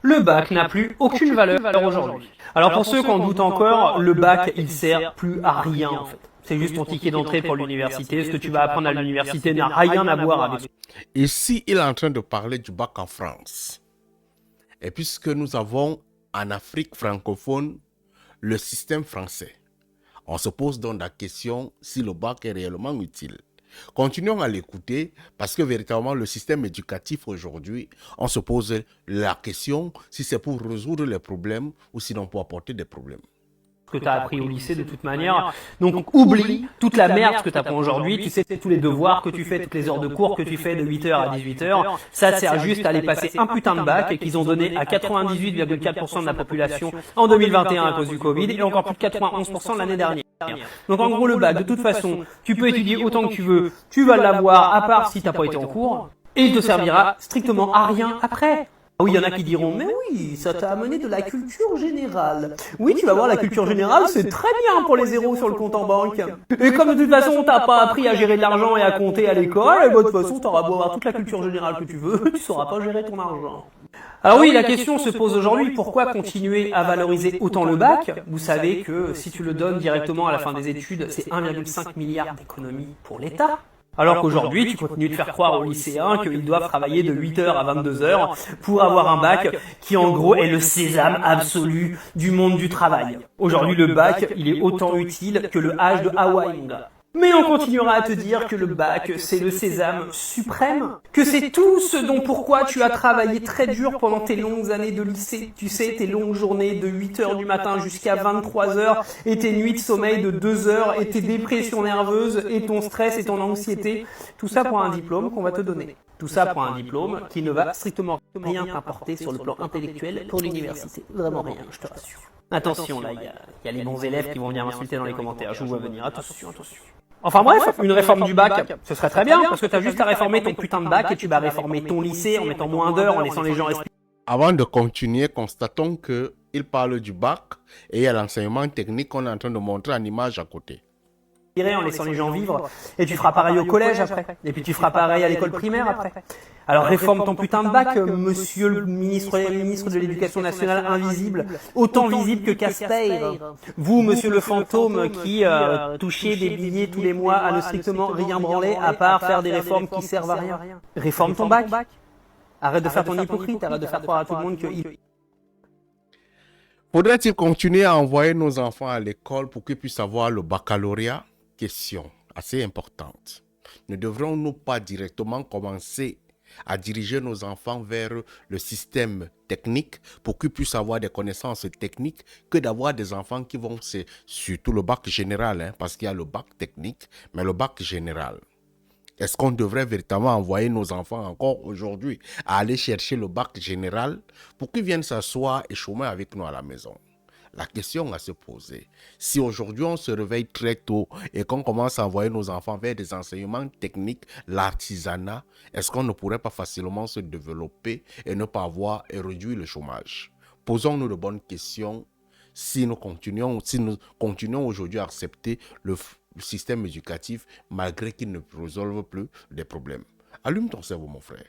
Le bac n'a plus aucune valeur aujourd'hui. Alors pour ceux qui en doutent encore, le bac, il sert plus à rien en fait. C'est juste ton ticket d'entrée pour l'université. Ce que tu vas apprendre à l'université n'a rien à voir avec. Ici, il est en train de parler du bac en France. Et puisque nous avons en Afrique francophone le système français, on se pose donc la question si le bac est réellement utile. Continuons à l'écouter parce que véritablement le système éducatif aujourd'hui, on se pose la question si c'est pour résoudre les problèmes ou sinon pour apporter des problèmes. Que tu as appris au lycée de toute manière. Donc oublie toute la merde que tu apprends aujourd'hui, tu sais tous les devoirs que tu fais, toutes les heures de cours que tu fais de 8h à 18h, ça sert juste à aller passer un putain de bac qu'ils ont donné à 98,4% de la population en 2021 à cause du Covid et encore plus de 91% l'année dernière. Donc en gros le bac, de toute façon, tu peux étudier autant que tu veux, tu vas l'avoir à part si t'as pas été en cours et il te servira strictement à rien après. Ah oui, il y en a qui diront, mais oui, ça t'a amené de la culture générale. Oui, tu vas voir, la culture générale, c'est très bien pour les zéros sur le compte en banque. Et comme de toute façon, t'as pas appris à gérer de l'argent et à compter à l'école, et de toute façon, t'auras beau avoir toute la culture générale que tu veux, tu sauras pas gérer ton argent. Alors oui, la question se pose aujourd'hui, pourquoi continuer à valoriser autant le bac? Vous savez que si tu le donnes directement à la fin des études, c'est 1,5 milliard d'économies pour l'État. Alors qu'aujourd'hui, tu continues de faire croire aux lycéens qu'ils doivent travailler de 8h à 22h pour avoir un bac qui en gros est le sésame absolu du monde du travail. Aujourd'hui, le bac, il est autant utile que le H de Hawaï, mon gars. Mais on continuera à te dire que le bac, c'est le sésame suprême, que c'est tout ce dont pourquoi tu as travaillé très dur pendant tes longues années de lycée. Tu sais, tes longues journées de 8h du matin jusqu'à 23h, et tes nuits de sommeil de 2 heures, et tes dépressions nerveuses, et ton stress et ton anxiété. Tout ça pour un diplôme qu'on va te donner. Tout ça pour un diplôme qui ne va strictement rien t'apporter sur le plan intellectuel pour l'université. Vraiment rien, je te rassure. Attention, là, il y a les bons élèves qui vont venir m'insulter dans les commentaires. Je vous vois venir. Attention, attention. Enfin bref, une réforme du bac, ce serait très bien, parce que t'as juste à réformer ton putain de bac et tu vas réformer ton lycée en mettant moins d'heures, en laissant les gens respirer. Avant de continuer, constatons qu'il parle du bac et il y a l'enseignement technique qu'on est en train de montrer en image à côté. En laissant les gens vivre, et tu feras pareil au collège après, et puis tu feras pareil à l'école primaire après. Alors réforme ton putain de bac, monsieur le ministre de l'Éducation nationale invisible, autant visible que Casteir. Vous, monsieur le fantôme, qui touchez des billets tous les mois à ne strictement rien branler, à part faire des réformes qui servent à rien. Réforme ton bac. Arrête de faire ton hypocrite, arrête de faire croire à tout le monde que... Faudrait-il continuer à envoyer nos enfants à l'école pour qu'ils puissent avoir le baccalauréat? Question assez importante. Ne devrions-nous pas directement commencer à diriger nos enfants vers le système technique pour qu'ils puissent avoir des connaissances techniques que d'avoir des enfants qui vont, c'est surtout le bac général, parce qu'il y a le bac technique, mais le bac général. Est-ce qu'on devrait véritablement envoyer nos enfants encore aujourd'hui à aller chercher le bac général pour qu'ils viennent s'asseoir et chômer avec nous à la maison? La question à se poser, si aujourd'hui on se réveille très tôt et qu'on commence à envoyer nos enfants vers des enseignements techniques, l'artisanat, est-ce qu'on ne pourrait pas facilement se développer et ne pas avoir et réduire le chômage? Posons-nous de bonnes questions si nous continuons aujourd'hui à accepter le système éducatif malgré qu'il ne résolve plus des problèmes. Allume ton cerveau, mon frère.